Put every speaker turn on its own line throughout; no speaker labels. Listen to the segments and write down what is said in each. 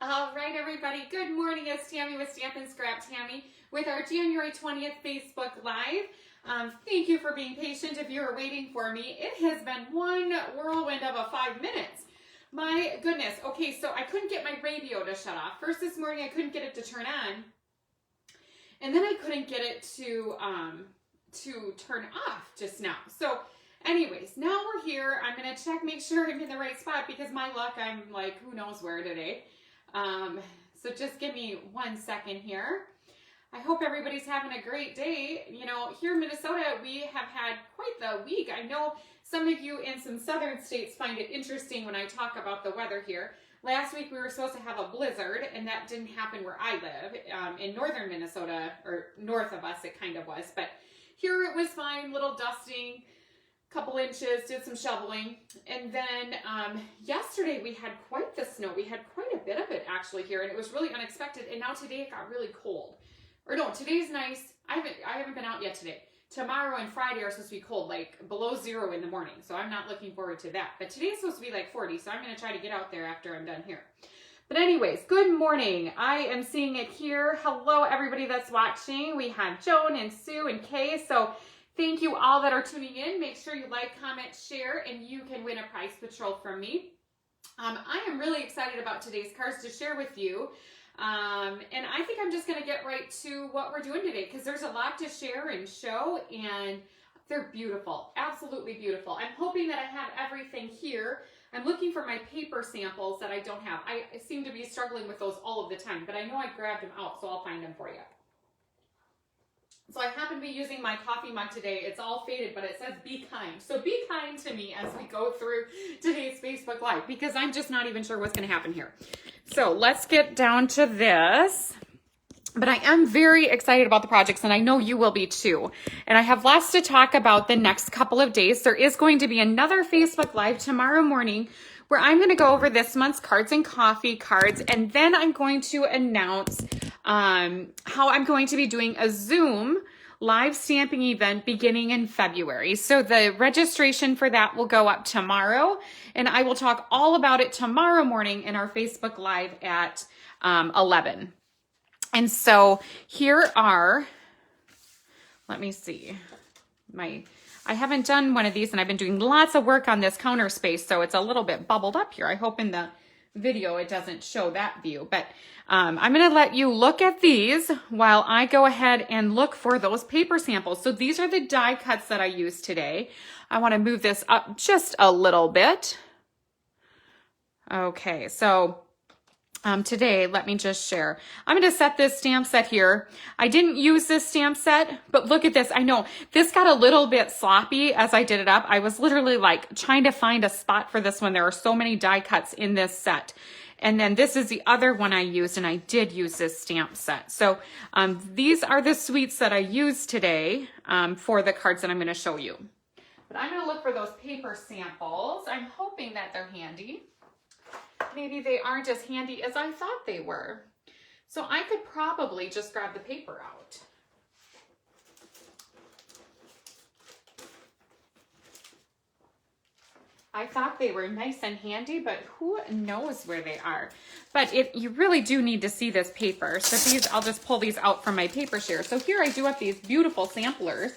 All right, everybody. Good morning. It's Tammy with Stamp and Scrap Tammy with our January 20th Facebook Live. Thank you for being patient if you were waiting for me. It has been one whirlwind of a 5 minutes. My goodness. Okay, so I couldn't get my radio to shut off. First this morning, I couldn't get it to turn on. And then I couldn't get it to turn off just now. So anyways, now we're here. I'm going to check, make sure I'm in the right spot because my luck, I'm like, who knows where today. So just give me 1 second here. I hope everybody's having a great day. You know, here in Minnesota, we have had quite the week. I know some of you in some southern states find it interesting when I talk about the weather here. Last week we were supposed to have a blizzard, and that didn't happen where I live. In northern Minnesota, or north of us, it kind of was. But here it was fine, little dusting, couple inches, did some shoveling. And then yesterday we had quite the snow. We had quite a bit of it actually here, and it was really unexpected. And now today it got really cold. Or no, today's nice. I haven't been out yet today. Tomorrow and Friday are supposed to be cold, like below 0 in the morning. So I'm not looking forward to that. But today's supposed to be like 40, so I'm going to try to get out there after I'm done here. But anyways, good morning. I am seeing it here. Hello, everybody that's watching. We have Joan and Sue and Kay. So thank you all that are tuning in. Make sure you like, comment, share, and you can win a prize patrol from me. I am really excited about today's cards to share with you. And I think I'm just going to get right to what we're doing today because there's a lot to share and show, and they're beautiful, absolutely beautiful. I'm hoping that I have everything here. I'm looking for my paper samples that I don't have. I seem to be struggling with those all of the time, but I know I grabbed them out, so I'll find them for you. So I happen to be using my coffee mug today. It's all faded, but it says be kind. So be kind to me as we go through today's Facebook Live because I'm just not even sure what's going to happen here. So let's get down to this. But I am very excited about the projects, and I know you will be too. And I have lots to talk about the next couple of days. There is going to be another Facebook Live tomorrow morning where I'm going to go over this month's Cards and Coffee cards, and then I'm going to announce how I'm going to be doing a Zoom live stamping event beginning in February. So the registration for that will go up tomorrow, and I will talk all about it tomorrow morning in our Facebook Live at 11. And so here are, let me see, I haven't done one of these, and I've been doing lots of work on this counter space, so it's a little bit bubbled up here. I hope in the video it doesn't show that view, but I'm going to let you look at these while I go ahead and look for those paper samples. So these are the die cuts that I used today. I want to move this up just a little bit. Okay, so today, let me just share. I'm going to set this stamp set here. I didn't use this stamp set, but look at this. I know this got a little bit sloppy as I did it up. I was literally like trying to find a spot for this one. There are so many die cuts in this set. And then this is the other one I used, and I did use this stamp set. So these are the suites that I used today for the cards that I'm going to show you. But I'm going to look for those paper samples. I'm hoping that they're handy. Maybe they aren't as handy as I thought they were. So I could probably just grab the paper out. I thought they were nice and handy, but who knows where they are. But you really do need to see this paper. So these, I'll just pull these out from my paper share. So here I do have these beautiful samplers,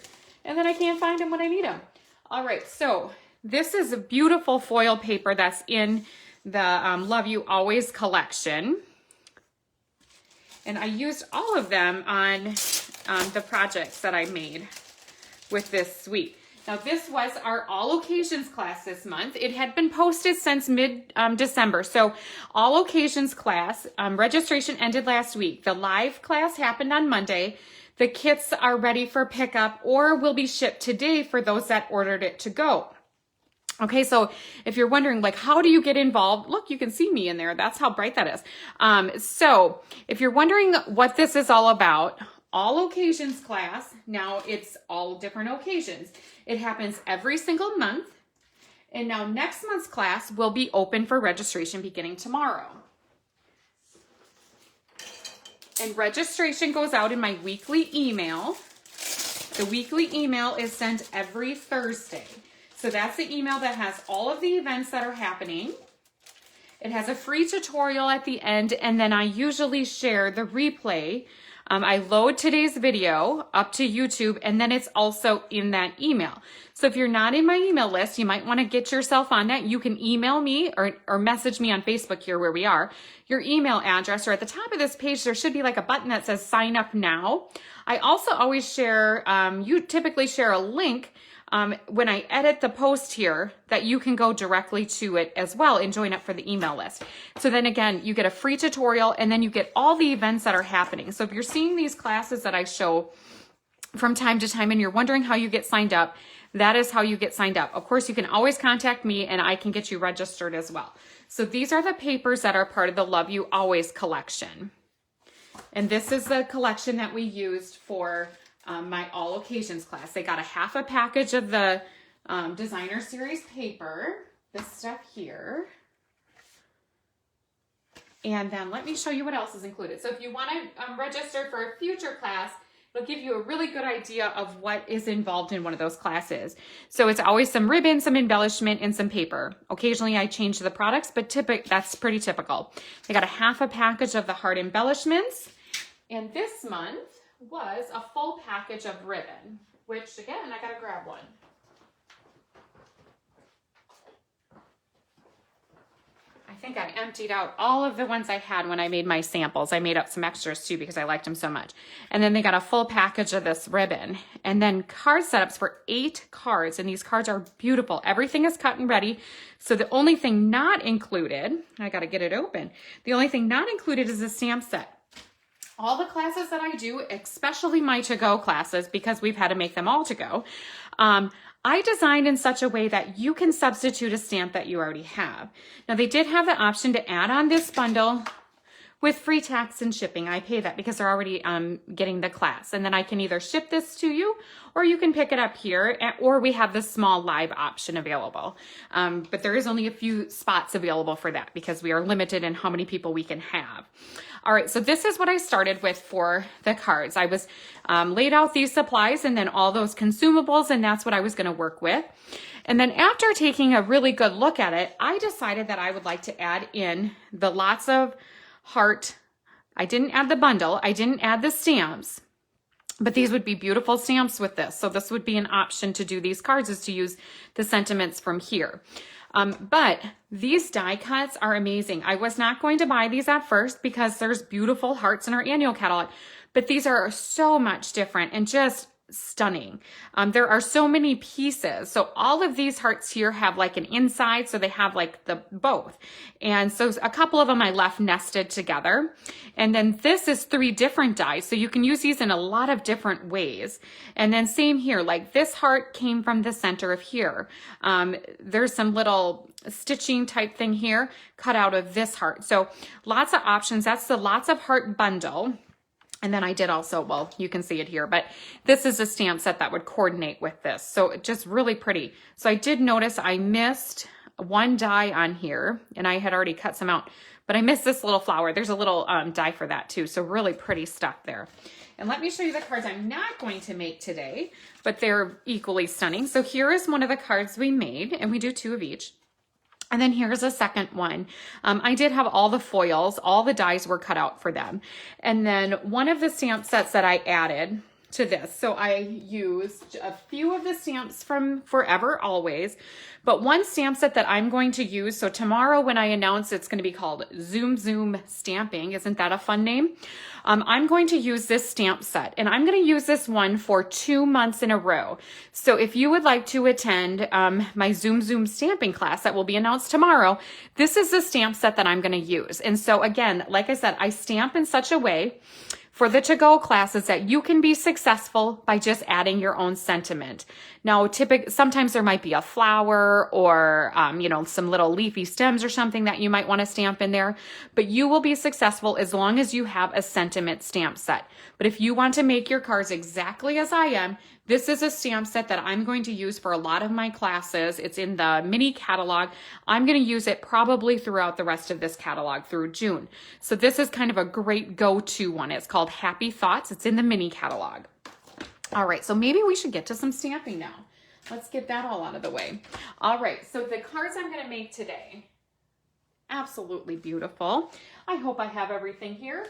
and then I can't find them when I need them. All right, so this is a beautiful foil paper that's in the Love You Always collection. And I used all of them on the projects that I made with this suite. Now this was our All Occasions class this month. It had been posted since mid-December. So All Occasions class, registration ended last week. The live class happened on Monday. The kits are ready for pickup or will be shipped today for those that ordered it to go. Okay, so if you're wondering, like, how do you get involved? Look, you can see me in there. That's how bright that is. So if you're wondering what this is all about, All Occasions class, now it's all different occasions. It happens every single month. And now next month's class will be open for registration beginning tomorrow. And registration goes out in my weekly email. The weekly email is sent every Thursday. So that's the email that has all of the events that are happening. It has a free tutorial at the end, and then I usually share the replay. I load today's video up to YouTube, and then it's also in that email. So if you're not in my email list, you might want to get yourself on that. You can email me or message me on Facebook here where we are, your email address, or at the top of this page, there should be like a button that says sign up now. I also always share, you typically share a link when I edit the post here that you can go directly to it as well and join up for the email list. So then again, you get a free tutorial and then you get all the events that are happening. So if you're seeing these classes that I show from time to time and you're wondering how you get signed up, that is how you get signed up. Of course, you can always contact me and I can get you registered as well. So these are the papers that are part of the Love You Always collection. And this is the collection that we used for my All Occasions class. They got a half a package of the Designer Series paper, this stuff here. And then let me show you what else is included. So if you want to register for a future class, it'll give you a really good idea of what is involved in one of those classes. So it's always some ribbon, some embellishment, and some paper. Occasionally I change the products, but that's pretty typical. They got a half a package of the heart embellishments. And this month was a full package of ribbon, which again, I gotta grab one. I think I emptied out all of the ones I had when I made my samples. I made up some extras too because I liked them so much. And then they got a full package of this ribbon. And then card setups for 8 cards. And these cards are beautiful. Everything is cut and ready. So the only thing not included, I gotta get it open. The only thing not included is a stamp set. All the classes that I do, especially my to-go classes, because we've had to make them all to go, I designed in such a way that you can substitute a stamp that you already have. Now they did have the option to add on this bundle with free tax and shipping. I pay that because they're already getting the class. And then I can either ship this to you or you can pick it up here, or we have the small live option available. But there is only a few spots available for that because we are limited in how many people we can have. All right, so this is what I started with for the cards. I was laid out these supplies and then all those consumables, and that's what I was gonna work with. And then after taking a really good look at it, I decided that I would like to add in the lots of heart. I didn't add the bundle, I didn't add the stamps, but these would be beautiful stamps with this. So this would be an option to do these cards, is to use the sentiments from here. But these die cuts are amazing. I was not going to buy these at first because there's beautiful hearts in our annual catalog, but these are so much different and just stunning. There are so many pieces. So all of these hearts here have like an inside, so they have like the both. And so a couple of them I left nested together. And then this is 3 different dies. So you can use these in a lot of different ways. And then same here, like this heart came from the center of here. There's some little stitching type thing here cut out of this heart. So lots of options. That's the Lots of Heart bundle. And then I did also, well, you can see it here, but this is a stamp set that would coordinate with this. So just really pretty. So I did notice I missed one die on here, and I had already cut some out, but I missed this little flower. There's a little die for that too. So really pretty stuff there. And let me show you the cards I'm not going to make today, but they're equally stunning. So here is one of the cards we made, and we do 2 of each. And then here's a second one. I did have all the foils, all the dies were cut out for them. And then one of the stamp sets that I added to this. So I used a few of the stamps from Forever Always, but one stamp set that I'm going to use. So tomorrow when I announce it's going to be called Zoom Zoom Stamping, isn't that a fun name? I'm going to use this stamp set, and I'm going to use this one for 2 months in a row. So if you would like to attend my Zoom Zoom stamping class that will be announced tomorrow, this is the stamp set that I'm going to use. And so again, like I said, I stamp in such a way for the to-go classes that you can be successful by just adding your own sentiment. Now, sometimes there might be a flower or, you know, some little leafy stems or something that you might want to stamp in there, but you will be successful as long as you have a sentiment stamp set. But if you want to make your cards exactly as I am, this is a stamp set that I'm going to use for a lot of my classes. It's in the mini catalog. I'm going to use it probably throughout the rest of this catalog through June. So this is kind of a great go-to one. It's called Happy Thoughts. It's in the mini catalog. All right, so maybe we should get to some stamping now. Let's get that all out of the way. All right, so the cards I'm going to make today, Absolutely beautiful. I hope I have everything here.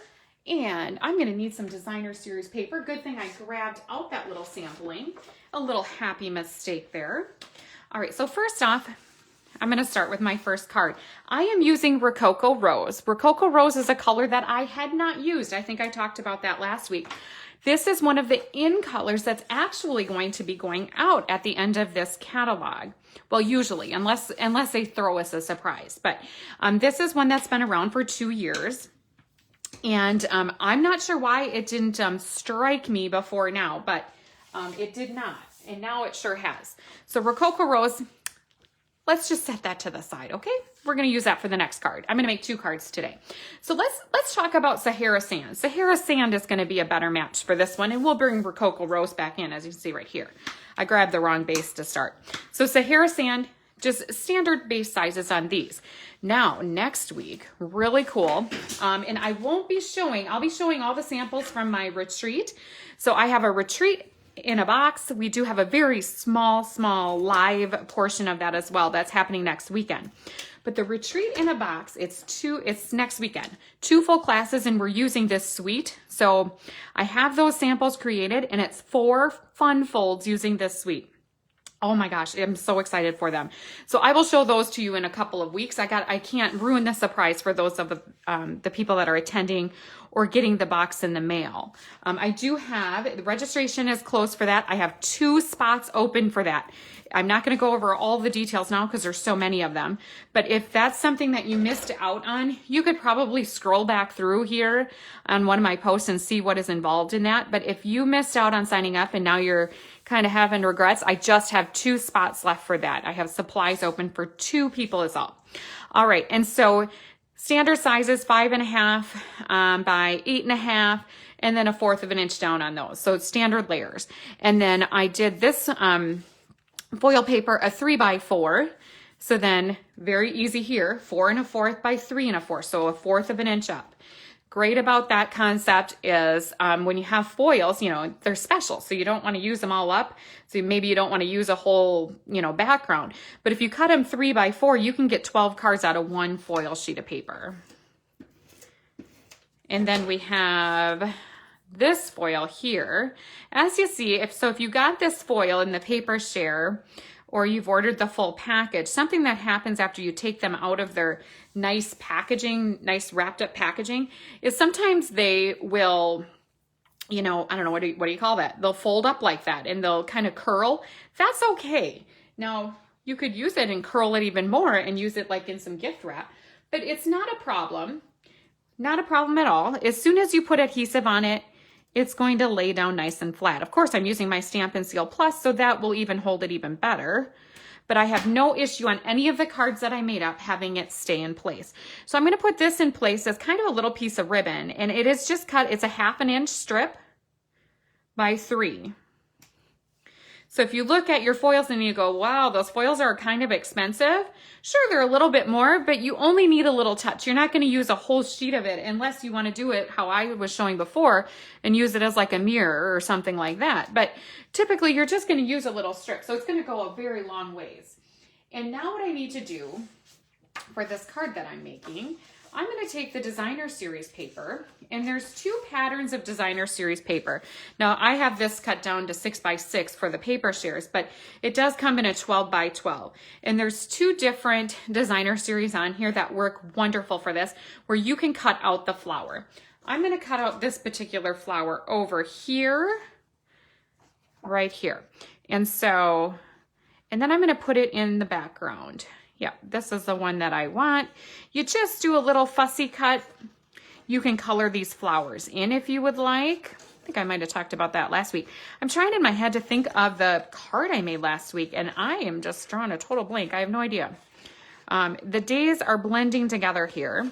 And I'm going to need some designer series paper. Good thing I grabbed out that little sampling. A little happy mistake there. All right, so first off, I'm going to start with my first card. I am using Rococo Rose. Rococo Rose is a color that I had not used. I think I talked about that last week. This is one of the in colors that's actually going to be going out at the end of this catalog. Well, usually, unless they throw us a surprise. But this is one that's been around for 2 years. And I'm not sure why it didn't strike me before now, but it did not. And now it sure has. So Rococo Rose, let's just set that to the side, okay? We're going to use that for the next card. I'm going to make 2 cards today. So let's talk about Sahara Sand. Sahara Sand is going to be a better match for this one, and we'll bring Rococo Rose back in, as you can see right here. I grabbed the wrong base to start. So Sahara Sand, just standard base sizes on these. Now, next week, really cool, and I won't be showing, I'll be showing all the samples from my retreat. So I have a retreat in a box. We do have a very small live portion of that as well. That's happening next weekend. But the retreat in a box, it's next weekend. 2 full classes, and we're using this suite. So I have those samples created, and it's 4 fun folds using this suite. Oh my gosh, I'm so excited for them. So I will show those to you in a couple of weeks. I can't ruin the surprise for those of the people that are attending or getting the box in the mail. I do have, the registration is closed for that. I have 2 spots open for that. I'm not going to go over all the details now because there's so many of them. But if that's something that you missed out on, you could probably scroll back through here on one of my posts and see what is involved in that. But if you missed out on signing up and now you're kind of having regrets, I just have 2 spots left for that. I have supplies open for 2 people is all. All right, and so standard sizes 5.5 by 8.5, and then 1/4 of an inch down on those. So it's standard layers. And then I did this foil paper, a 3x4. So then very easy here, 4 1/4 by 3 1/4. So 1/4 of an inch up. Great about that concept is when you have foils, you know, they're special. So you don't want to use them all up. So maybe you don't want to use a whole, you know, background. But if you cut them 3x4, you can get 12 cards out of 1 foil sheet of paper. And then we have this foil here. As you see, if you got this foil in the paper share, or you've ordered the full package, something that happens after you take them out of their nice packaging, nice wrapped up packaging, is sometimes they will, you know, I don't know, what do you call that? They'll fold up like that and they'll kind of curl. That's okay. Now, you could use it and curl it even more and use it like in some gift wrap, but it's not a problem. Not a problem at all. As soon as you put adhesive on it, it's going to lay down nice and flat. Of course, I'm using my Stampin' Seal Plus, so that will even hold it even better. But I have no issue on any of the cards that I made up having it stay in place. So I'm going to put this in place as kind of a little piece of ribbon. And it is just cut, it's a 1/2 inch strip by 3. So if you look at your foils and you go, wow, those foils are kind of expensive. Sure, they're a little bit more, but you only need a little touch. You're not going to use a whole sheet of it unless you want to do it how I was showing before and use it as like a mirror or something like that. But typically you're just going to use a little strip. So it's going to go a very long ways. And now what I need to do for this card that I'm making, I'm going to take the designer series paper, and there's 2 patterns of designer series paper. Now I have this cut down to 6x6 for the paper shares, but it does come in a 12x12. And there's 2 different designer series on here that work wonderful for this, where you can cut out the flower. I'm going to cut out this particular flower over here, right here. And then I'm going to put it in the background. Yeah, this is the one that I want. You just do a little fussy cut. You can color these flowers in if you would like. I think I might have talked about that last week. I'm trying in my head to think of the card I made last week, and I am just drawing a total blank. I have no idea. The days are blending together here.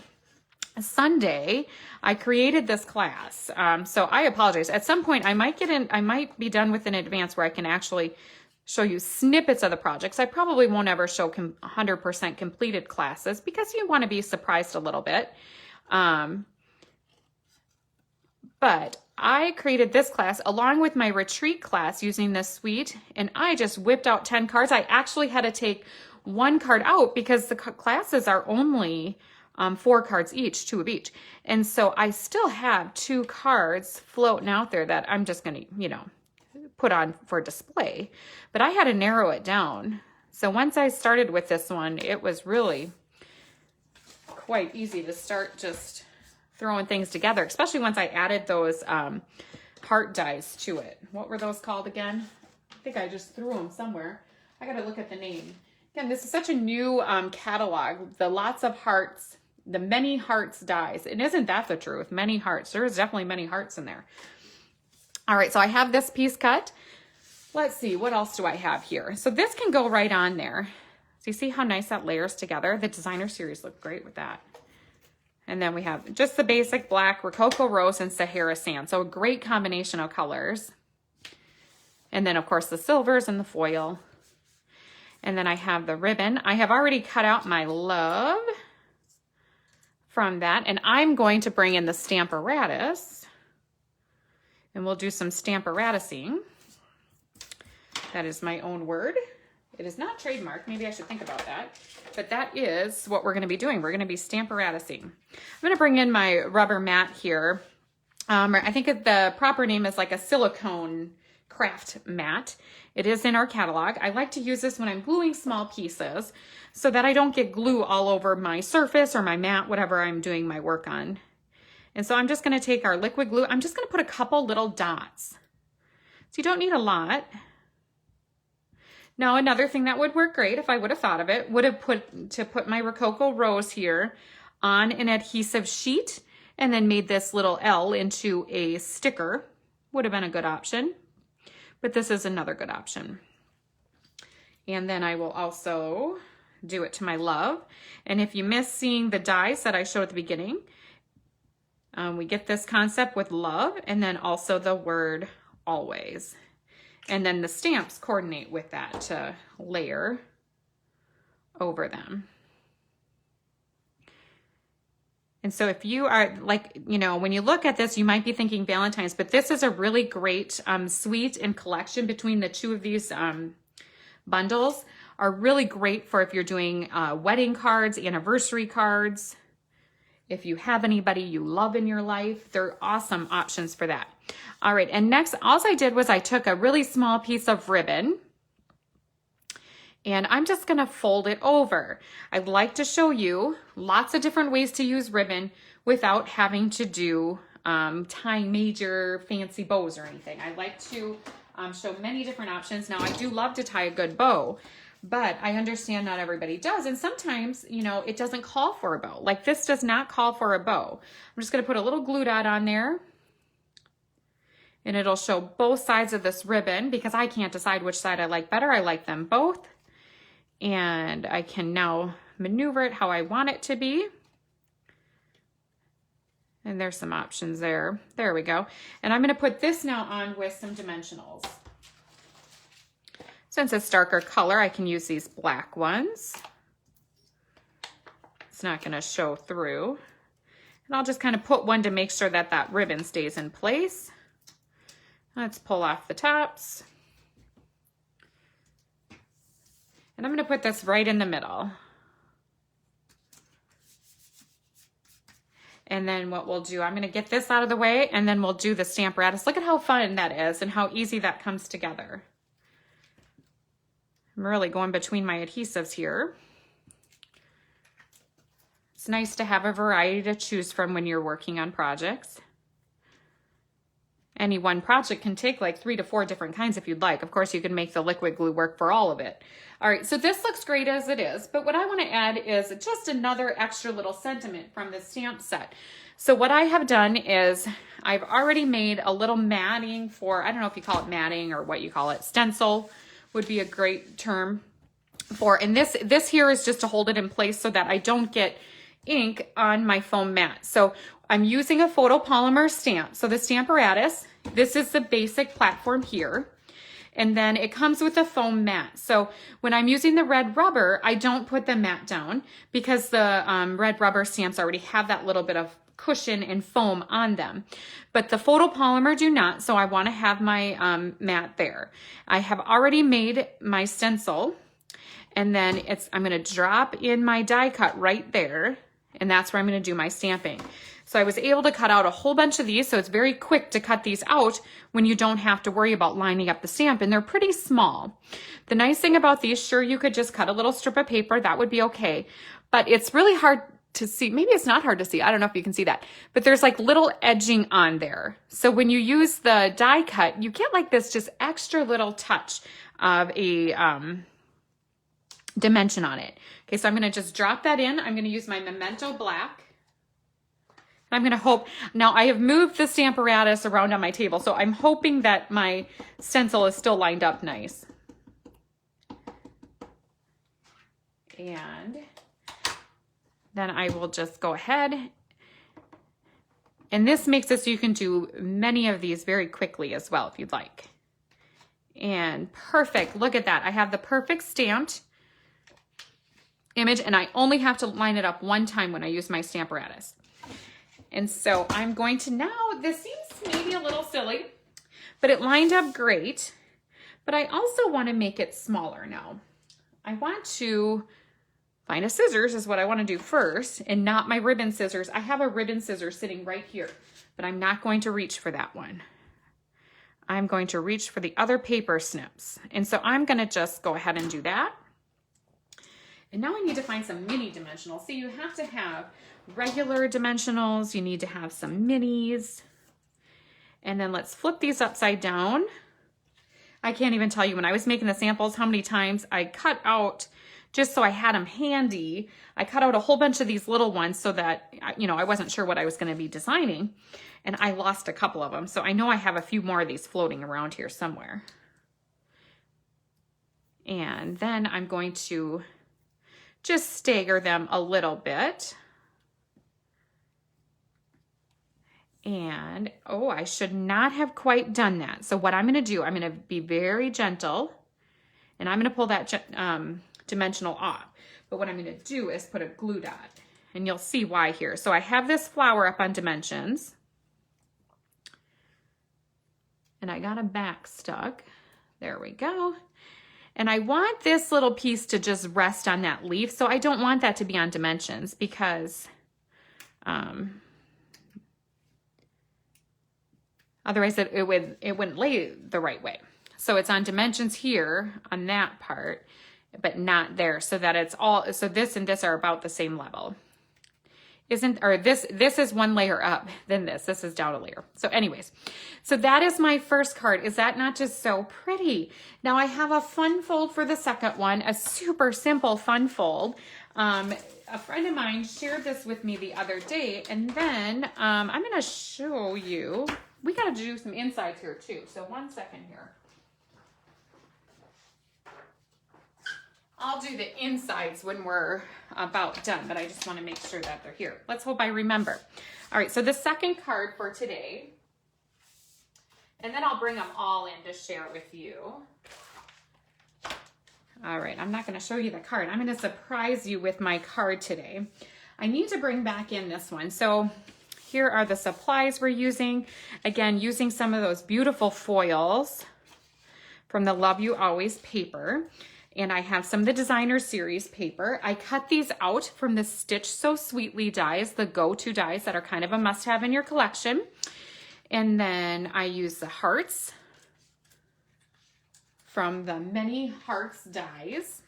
Sunday, I created this class. So I apologize. At some point, I might be done with an advance where I can actually show you snippets of the projects. I probably won't ever show 100% completed classes because you want to be surprised a little bit. But I created this class along with my retreat class using this suite, and I just whipped out 10 cards. I actually had to take 1 card out because the classes are only 4 cards each, 2 of each. And so I still have 2 cards floating out there that I'm just going to, you know, put on for display. But I had to narrow it down. So once I started with this one, it was really quite easy to start just throwing things together, especially once I added those heart dies to it. What were those called again? I think I just threw them somewhere. I got to look at the name. Again, this is such a new catalog. The lots of hearts, the many hearts dies. And isn't that the truth? Many hearts. There is definitely many hearts in there. All right, so I have this piece cut. Let's see, what else do I have here? So this can go right on there. So you see how nice that layers together? The designer series look great with that. And then we have just the basic black, Rococo Rose, and Sahara Sand. So a great combination of colors. And then, of course, the silvers and the foil. And then I have the ribbon. I have already cut out my love from that. And I'm going to bring in the Stamparatus. And we'll do some Stamparatusing. That is my own word. It is not trademarked. Maybe I should think about that. But that is what we're going to be doing. We're going to be Stamparatusing. I'm going to bring in my rubber mat here. I think the proper name is like a silicone craft mat. It is in our catalog. I like to use this when I'm gluing small pieces so that I don't get glue all over my surface or my mat, whatever I'm doing my work on. And so I'm just going to take our liquid glue. I'm just going to put a couple little dots. So you don't need a lot. Now, another thing that would work great, if I would have thought of it, would have put my Rococo Rose here on an adhesive sheet and then made this little L into a sticker. Would have been a good option, but this is another good option. And then I will also do it to my love. And if you miss seeing the dies that I showed at the beginning, we get this concept with love and then also the word always. And then the stamps coordinate with that to layer over them. And so if you are like, you know, when you look at this, you might be thinking Valentine's, but this is a really great suite and collection between the 2 of these bundles are really great for if you're doing wedding cards, anniversary cards. If you have anybody you love in your life, they're awesome options for that. All right, and next, all I did was I took a really small piece of ribbon and I'm just gonna fold it over. I'd like to show you lots of different ways to use ribbon without having to do tie major fancy bows or anything. I like to show many different options. Now, I do love to tie a good bow, but I understand not everybody does. And sometimes, you know, it doesn't call for a bow. Like this does not call for a bow. I'm just gonna put a little glue dot on there and it'll show both sides of this ribbon because I can't decide which side I like better. I like them both. And I can now maneuver it how I want it to be. And there's some options there. There we go. And I'm gonna put this now on with some dimensionals. Since it's darker color, I can use these black ones. It's not gonna show through. And I'll just kind of put one to make sure that that ribbon stays in place. Let's pull off the tops. And I'm gonna put this right in the middle. And then what we'll do, I'm gonna get this out of the way and then we'll do the Stamparatus. Look at how fun that is and how easy that comes together. I'm really going between my adhesives here. It's nice to have a variety to choose from when you're working on projects. Any one project can take like 3 to 4 different kinds if you'd like. Of course, you can make the liquid glue work for all of it. All right, so this looks great as it is, but what I want to add is just another extra little sentiment from the stamp set. So what I have done is I've already made a little matting for, I don't know if you call it matting or what you call it, stencil would be a great term for, and this here is just to hold it in place so that I don't get ink on my foam mat. So I'm using a photopolymer stamp. So the Stamparatus, this is the basic platform here. And then it comes with a foam mat. So when I'm using the red rubber, I don't put the mat down because the red rubber stamps already have that little bit of cushion and foam on them. But the photopolymer do not, so I want to have my mat there. I have already made my stencil, and then I'm going to drop in my die cut right there. and that's where I'm going to do my stamping. So I was able to cut out a whole bunch of these, so it's very quick to cut these out when you don't have to worry about lining up the stamp, and they're pretty small. The nice thing about these, sure, you could just cut a little strip of paper, that would be okay, but it's really hard to see. Maybe it's not hard to see. I don't know if you can see that, but there's like little edging on there. So when you use the die cut, you get like this just extra little touch of a dimension on it. Okay, so I'm going to just drop that in. I'm going to use my Memento Black. I'm going to hope, now I have moved the Stamparatus around on my table, so I'm hoping that my stencil is still lined up nice. And then I will just go ahead. And this makes it so you can do many of these very quickly as well, if you'd like. And perfect, look at that. I have the perfect stamped image, and I only have to line it up one time when I use my Stamparatus. And so I'm going to now, this seems maybe a little silly, but it lined up great. But I also want to make it smaller now. I want to find a scissors is what I want to do first, and not my ribbon scissors. I have a ribbon scissors sitting right here, but I'm not going to reach for that one. I'm going to reach for the other paper snips. And so I'm going to just go ahead and do that. And now I need to find some mini dimensionals. See, you have to have regular dimensionals. You need to have some minis. And then let's flip these upside down. I can't even tell you, when I was making the samples, how many times I cut out, just so I had them handy. I cut out a whole bunch of these little ones so that, you know, I wasn't sure what I was going to be designing. And I lost a couple of them. So I know I have a few more of these floating around here somewhere. And then I'm going to just stagger them a little bit. And, oh, I should not have quite done that. So what I'm going to do, I'm going to be very gentle, and I'm going to pull that dimensional off. But what I'm going to do is put a glue dot, and you'll see why here. So I have this flower up on dimensions, and I got a back stuck. There we go. And I want this little piece to just rest on that leaf. So I don't want that to be on dimensions because otherwise it wouldn't lay the right way. So it's on dimensions here on that part, but not there, so that it's all, so this and this are about the same level. This is one layer up than this is down a layer. So anyways, so that is my first card. Is that not just so pretty? Now I have a fun fold for the second one, a super simple fun fold. A friend of mine shared this with me the other day, and then I'm gonna show you, we gotta do some insides here too. So 1 second here. I'll do the insides when we're about done, but I just want to make sure that they're here. Let's hope I remember. All right, so the second card for today, and then I'll bring them all in to share with you. All right, I'm not going to show you the card. I'm going to surprise you with my card today. I need to bring back in this one. So here are the supplies we're using. Again, using some of those beautiful foils from the Love You Always paper. And I have some of the Designer Series paper. I cut these out from the Stitch So Sweetly dies, the go-to dies that are kind of a must-have in your collection. And then I use the hearts from the Many Hearts dies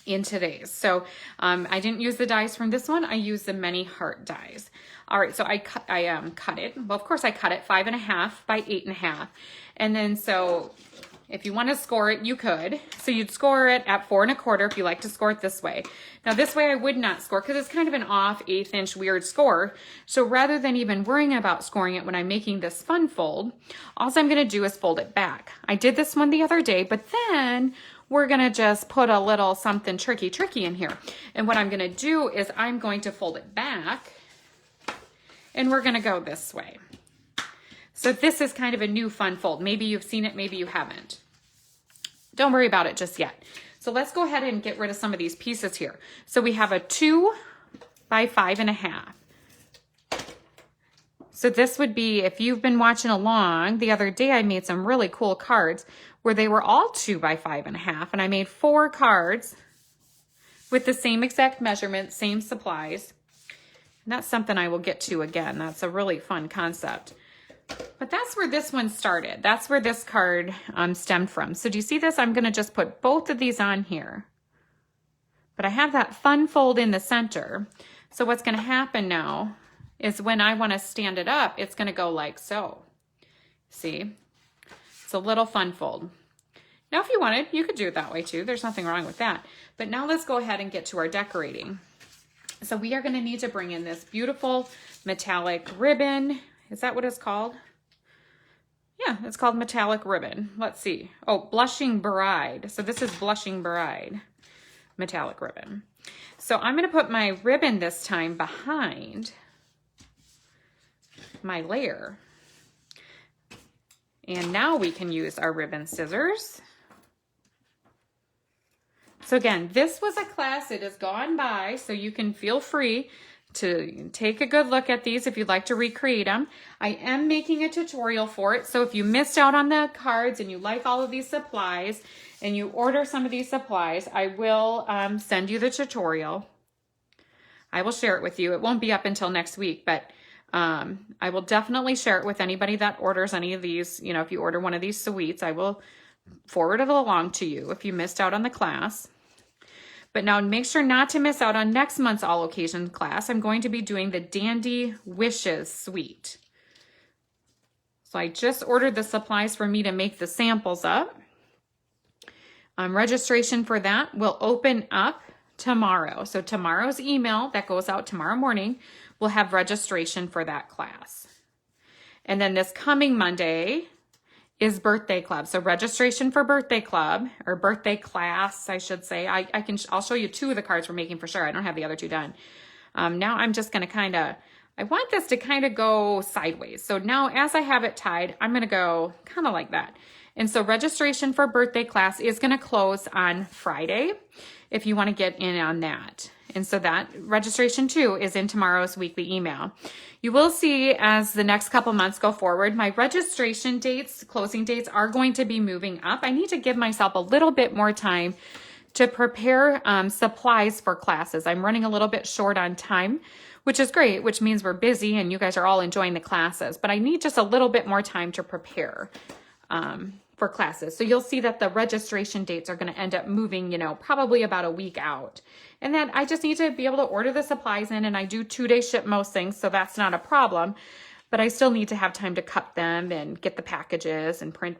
in today's. So I didn't use the dies from this one. I used the Many Heart dies. All right, so I cut it. Well, of course I cut it 5.5 by 8.5. And then so if you want to score it, you could. So you'd score it at 4 1/4 if you like to score it this way. Now this way I would not score because it's kind of an off 1/8 inch weird score. So rather than even worrying about scoring it when I'm making this fun fold, all I'm going to do is fold it back. I did this one the other day, but then we're going to just put a little something tricky in here. And what I'm going to do is I'm going to fold it back, and we're going to go this way. So this is kind of a new fun fold. Maybe you've seen it, maybe you haven't. Don't worry about it just yet. So let's go ahead and get rid of some of these pieces here. So we have a 2 by 5.5. So this would be, if you've been watching along, the other day I made some really cool cards where they were all 2 by 5.5, and I made 4 cards with the same exact measurement, same supplies. And that's something I will get to again. That's a really fun concept. But that's where this one started. That's where this card stemmed from. So do you see this? I'm going to just put both of these on here. But I have that fun fold in the center. So what's going to happen now is when I want to stand it up, it's going to go like so. See? It's a little fun fold. Now, if you wanted, you could do it that way too. There's nothing wrong with that. But now let's go ahead and get to our decorating. So we are going to need to bring in this beautiful metallic ribbon. Is that what it's called? Yeah, it's called metallic ribbon. Let's see. Oh, Blushing Bride. So this is Blushing Bride metallic ribbon. So I'm going to put my ribbon this time behind my layer. And now we can use our ribbon scissors. So again, this was a class, it has gone by, so you can feel free to take a good look at these if you'd like to recreate them. I am making a tutorial for it, so if you missed out on the cards and you like all of these supplies and you order some of these supplies, I will send you the tutorial. I will share it with you. It won't be up until next week, but I will definitely share it with anybody that orders any of these. You know, if you order one of these suites, I will forward it along to you if you missed out on the class. But now make sure not to miss out on next month's all occasion class. I'm going to be doing the Dandy Wishes suite. So I just ordered the supplies for me to make the samples up. Registration for that will open up tomorrow. So tomorrow's email that goes out tomorrow morning will have registration for that class. And then this coming Monday is birthday club. So registration for birthday club, or birthday class, I should say. I'll show you two of the cards we're making for sure. I don't have the other two done. Now I'm just going to I want this to kind of go sideways. So now as I have it tied, I'm going to go kind of like that. And so registration for birthday class is going to close on Friday if you want to get in on that. And so that registration too is in tomorrow's weekly email. You will see as the next couple months go forward, my registration dates, closing dates are going to be moving up. I need to give myself a little bit more time to prepare supplies for classes. I'm running a little bit short on time, which is great, which means we're busy and you guys are all enjoying the classes, but I need just a little bit more time to prepare for classes. So you'll see that the registration dates are going to end up moving, you know, probably about a week out. And then I just need to be able to order the supplies in, and I do 2-day ship most things, so that's not a problem. But I still need to have time to cut them and get the packages and print,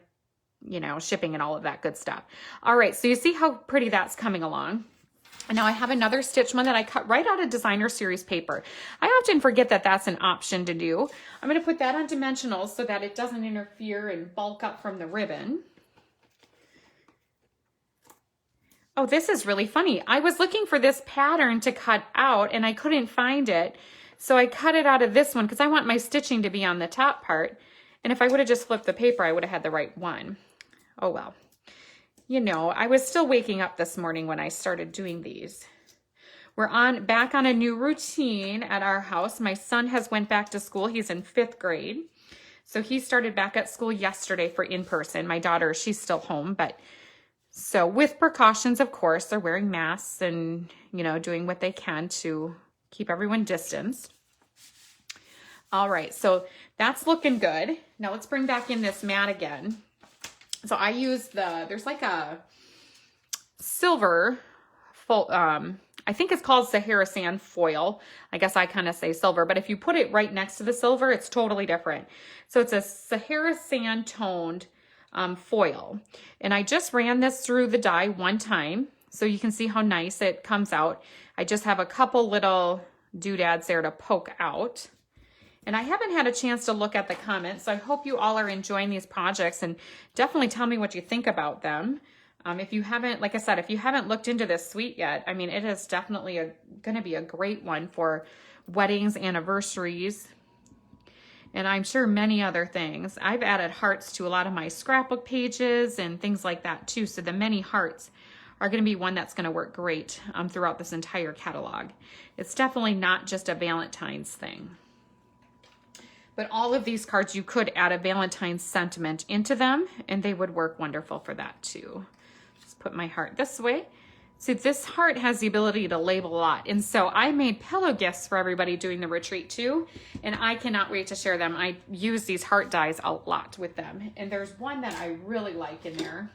you know, shipping and all of that good stuff. All right, so you see how pretty that's coming along. And now I have another stitch one that I cut right out of Designer Series paper. I often forget that that's an option to do. I'm going to put that on dimensionals so that it doesn't interfere and bulk up from the ribbon. Oh, this is really funny. I was looking for this pattern to cut out and I couldn't find it. So I cut it out of this one because I want my stitching to be on the top part. And if I would have just flipped the paper, I would have had the right one. Oh, well. You know, I was still waking up this morning when I started doing these. We're back on a new routine at our house. My son has went back to school. He's in 5th grade. So he started back at school yesterday for in-person. My daughter, she's still home, but so with precautions, of course, they're wearing masks and, you know, doing what they can to keep everyone distanced. All right, so that's looking good. Now let's bring back in this mat again. So I use there's like a silver, I think it's called Sahara Sand foil. I guess I kind of say silver, but if you put it right next to the silver, it's totally different. So it's a Sahara Sand toned foil. And I just ran this through the die one time, so you can see how nice it comes out. I just have a couple little doodads there to poke out. And I haven't had a chance to look at the comments, so I hope you all are enjoying these projects, and definitely tell me what you think about them. If you haven't, like I said, if you haven't looked into this suite yet, I mean, it is definitely going to be a great one for weddings, anniversaries, and I'm sure many other things. I've added hearts to a lot of my scrapbook pages and things like that too, so the many hearts are going to be one that's going to work great throughout this entire catalog. It's definitely not just a Valentine's thing. But all of these cards, you could add a Valentine's sentiment into them, and they would work wonderful for that too. Just put my heart this way. See, this heart has the ability to label a lot. And so I made pillow gifts for everybody doing the retreat too. And I cannot wait to share them. I use these heart dies a lot with them. And there's one that I really like in there.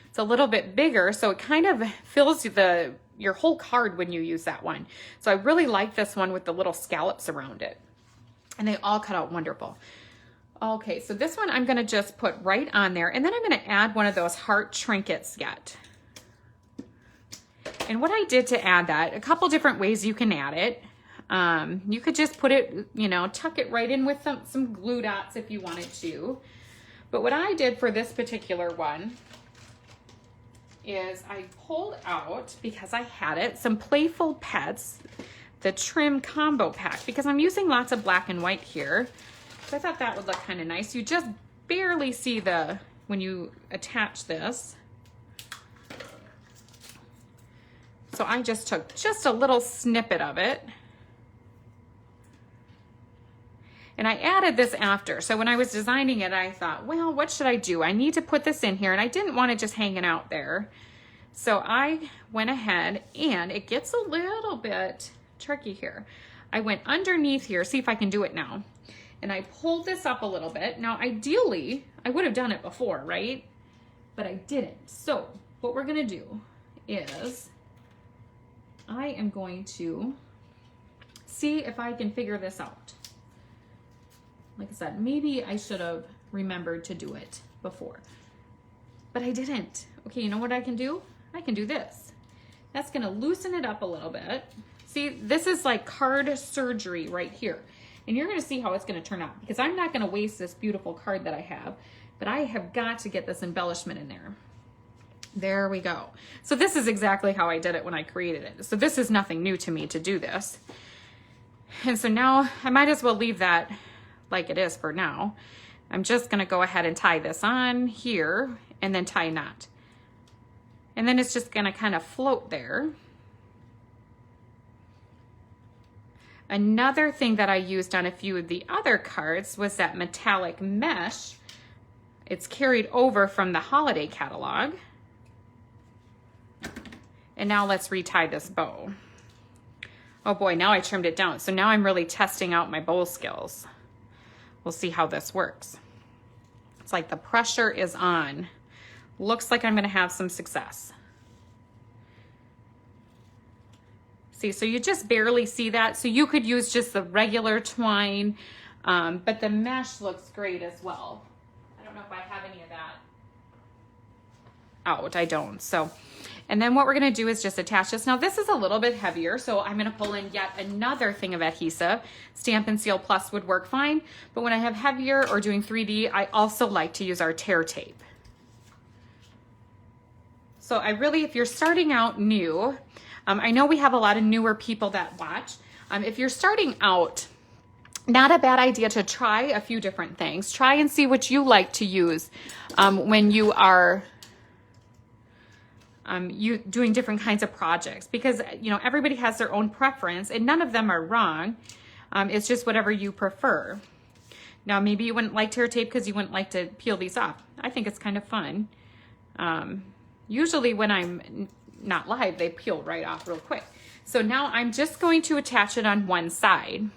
It's a little bit bigger, so it kind of fills your whole card when you use that one. So I really like this one with the little scallops around it. And they all cut out wonderful. Okay, so this one I'm gonna just put right on there. And then I'm gonna add one of those heart trinkets yet. And what I did to add that, a couple different ways you can add it. You could just put it, you know, tuck it right in with some glue dots if you wanted to. But what I did for this particular one is I pulled out, because I had it, some Playful Pets, the trim combo pack, because I'm using lots of black and white here. So I thought that would look kind of nice. You just barely see when you attach this. So I just took just a little snippet of it. And I added this after. So when I was designing it, I thought, well, what should I do? I need to put this in here. And I didn't want it just hanging out there. So I went ahead, and it gets a little bit tricky here. I went underneath here, see if I can do it now. And I pulled this up a little bit. Now, ideally, I would have done it before, right? But I didn't. So what we're gonna do is I am going to see if I can figure this out. Like I said, maybe I should have remembered to do it before, but I didn't. Okay, you know what I can do? I can do this. That's gonna loosen it up a little bit. See, this is like card surgery right here. And you're gonna see how it's gonna turn out, because I'm not gonna waste this beautiful card that I have, but I have got to get this embellishment in there. There we go. So this is exactly how I did it when I created it. So this is nothing new to me to do this. And so now I might as well leave that like it is for now. I'm just gonna go ahead and tie this on here and then tie a knot. And then it's just gonna kind of float there. Another thing that I used on a few of the other cards was that metallic mesh. It's carried over from the holiday catalog. And now let's retie this bow. Oh boy, now I trimmed it down. So now I'm really testing out my bow skills. We'll see how this works. It's like the pressure is on. Looks like I'm gonna have some success. See, so you just barely see that. So you could use just the regular twine, but the mesh looks great as well. I don't know if I have any of that out. I don't. So, and then what we're gonna do is just attach this. Now this is a little bit heavier, so I'm gonna pull in yet another thing of adhesive. Stampin' Seal Plus would work fine, but when I have heavier or doing 3D, I also like to use our tear tape. So I really, if you're starting out new, I know we have a lot of newer people that watch. If you're starting out, not a bad idea to try a few different things. Try and see what you like to use when you are doing different kinds of projects, because you know everybody has their own preference and none of them are wrong. It's just whatever you prefer. Now maybe you wouldn't like tear tape because you wouldn't like to peel these off. I think it's kind of fun. Usually when I'm not live, they peel right off real quick. So now I'm just going to attach it on one side.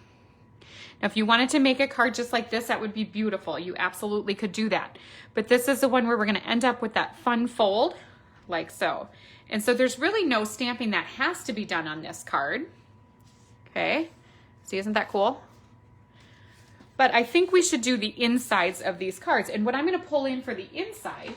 Now, if you wanted to make a card just like this, that would be beautiful. You absolutely could do that. But this is the one where we're gonna end up with that fun fold, like so. And so there's really no stamping that has to be done on this card. Okay, see, isn't that cool? But I think we should do the insides of these cards. And what I'm gonna pull in for the inside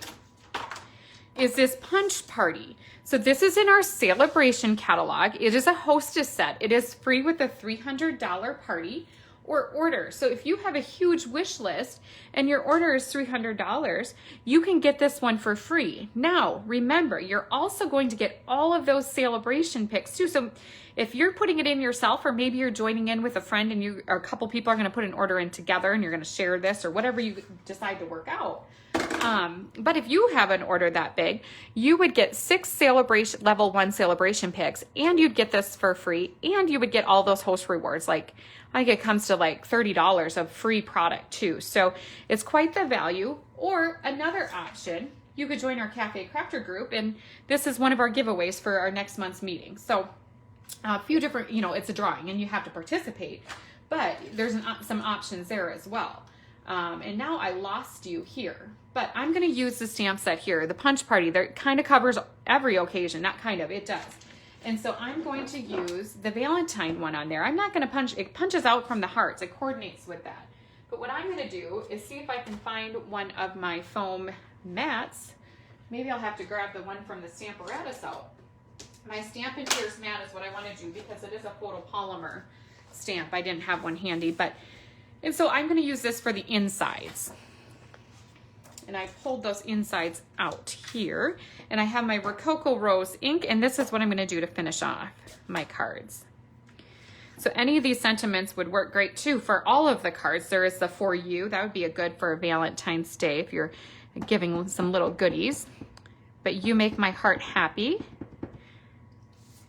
is this Punch Party. So this is in our Celebration catalog. It is a hostess set. It is free with a $300 party or order. So if you have a huge wish list and your order is $300, you can get this one for free. Now, remember, you're also going to get all of those celebration picks too. So if you're putting it in yourself, or maybe you're joining in with a friend and you or a couple people are gonna put an order in together and you're gonna share this or whatever you decide to work out. But if you have an order that big, you would get 6 celebration level 1 celebration picks, and you'd get this for free, and you would get all those host rewards. Like I think it comes to like $30 of free product too. So it's quite the value. Or another option you could join our Cafe Crafter group, and this is one of our giveaways for our next month's meeting. So a few different, it's a drawing and you have to participate, but there's some options there as well. And now I lost you here, but I'm going to use the stamp set here, the Punch Party. That kind of covers every occasion, not kind of, it does. And so I'm going to use the Valentine one on there. I'm not going to punch, it punches out from the hearts, it coordinates with that. But what I'm going to do is see if I can find one of my foam mats. Maybe I'll have to grab the one from the Stamparatus out. My Stampin' Tears mat is what I want to do because it is a photopolymer stamp. I didn't have one handy, and so I'm going to use this for the insides. And I pulled those insides out here, and I have my Rococo Rose ink, and this is what I'm going to do to finish off my cards. So any of these sentiments would work great too for all of the cards. There is the For You. That would be a good for Valentine's Day if you're giving some little goodies. But You Make My Heart Happy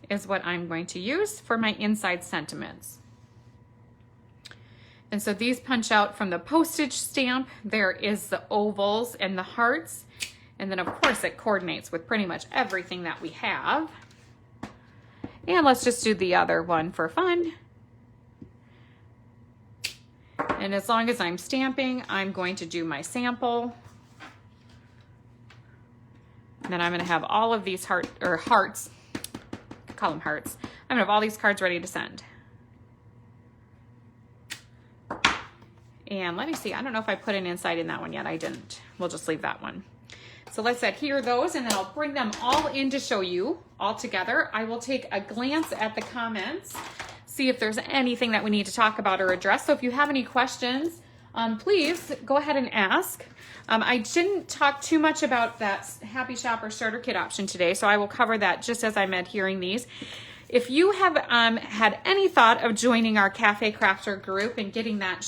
is what I'm going to use for my inside sentiments. And so these punch out from the postage stamp. There is the ovals and the hearts. And then of course it coordinates with pretty much everything that we have. And let's just do the other one for fun. And as long as I'm stamping, I'm going to do my sample. And then I'm going to have all of these hearts, call them hearts. I'm going to have all these cards ready to send. And let me see, I don't know if I put an inside in that one yet. I didn't. We'll just leave that one. So let's adhere those, and then I'll bring them all in to show you all together. I will take a glance at the comments, see if there's anything that we need to talk about or address. So if you have any questions, please go ahead and ask. I didn't talk too much about that Happy Shopper Starter Kit option today, so I will cover that just as I'm adhering these. If you have had any thought of joining our Cafe Crafter group and getting that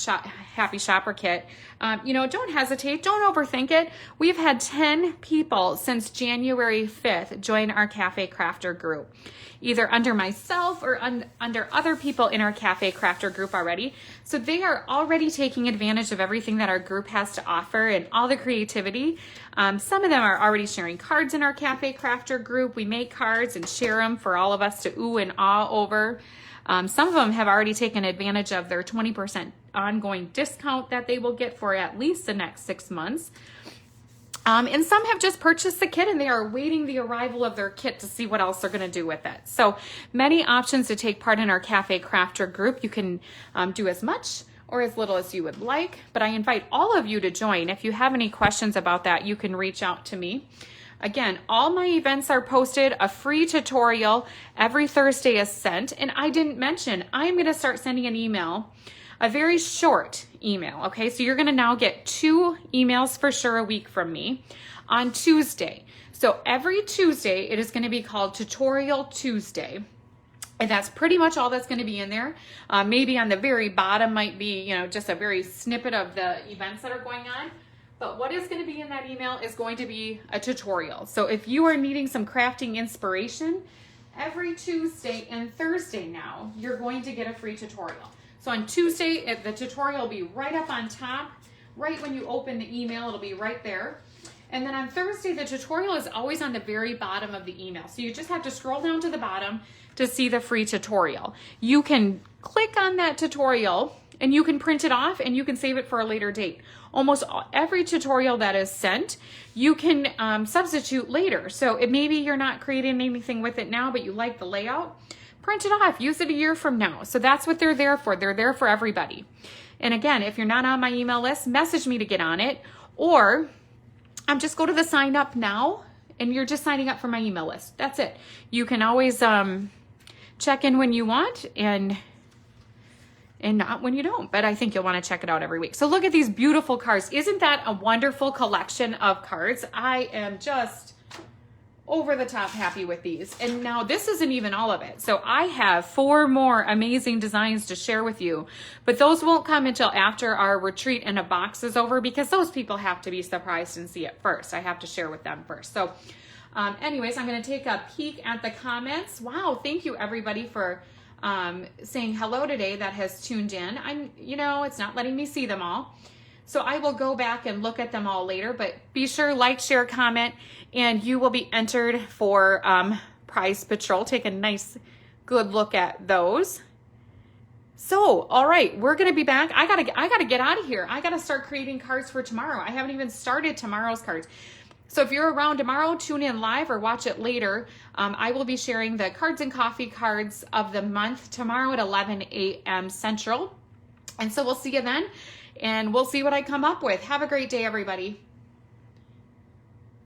Happy Shopper Kit, don't hesitate, don't overthink it. We've had 10 people since January 5th join our Cafe Crafter group, either under myself or under other people in our Cafe Crafter group already. So they are already taking advantage of everything that our group has to offer and all the creativity. Some of them are already sharing cards in our Cafe Crafter group. We make cards and share them for all of us to ooh and ah over. Some of them have already taken advantage of their 20% ongoing discount that they will get for at least the next 6 months. And some have just purchased the kit and they are awaiting the arrival of their kit to see what else they're going to do with it. So many options to take part in our Cafe Crafter group. You can do as much or as little as you would like, but I invite all of you to join. If you have any questions about that, you can reach out to me. Again, all my events are posted. A free tutorial every Thursday is sent. And I didn't mention, I'm going to start sending an email, a very short email. Okay, so you're going to now get 2 emails for sure a week from me on Tuesday. So every Tuesday, it is going to be called Tutorial Tuesday. And that's pretty much all that's going to be in there. Maybe on the very bottom might be, just a very snippet of the events that are going on. But what is going to be in that email is going to be a tutorial. So if you are needing some crafting inspiration, every Tuesday and Thursday now, you're going to get a free tutorial. So on Tuesday, the tutorial will be right up on top. Right when you open the email, it'll be right there. And then on Thursday, the tutorial is always on the very bottom of the email. So you just have to scroll down to the bottom to see the free tutorial. You can click on that tutorial and you can print it off and you can save it for a later date. Almost every tutorial that is sent, you can substitute later. So maybe you're not creating anything with it now, but you like the layout, print it off, use it a year from now. So that's what they're there for. They're there for everybody. And again, if you're not on my email list, message me to get on it, or just go to the sign up now and you're just signing up for my email list. That's it. You can always check in when you want and not when you don't, but I think you'll want to check it out every week. So look at these beautiful cards. Isn't that a wonderful collection of cards? I am just over the top happy with these. And now this isn't even all of it. So I have 4 more amazing designs to share with you, but those won't come until after our retreat in a box is over because those people have to be surprised and see it first. I have to share with them first. So anyways, I'm going to take a peek at the comments. Wow. Thank you everybody for saying hello today that has tuned in. It's not letting me see them all. So I will go back and look at them all later, but be sure, like, share, comment, and you will be entered for Prize Patrol. Take a nice, good look at those. So, all right, we're going to be back. I gotta get out of here. I got to start creating cards for tomorrow. I haven't even started tomorrow's cards. So if you're around tomorrow, tune in live or watch it later. I will be sharing the Cards and Coffee cards of the month tomorrow at 11 a.m. Central. And so we'll see you then, and we'll see what I come up with. Have a great day, everybody.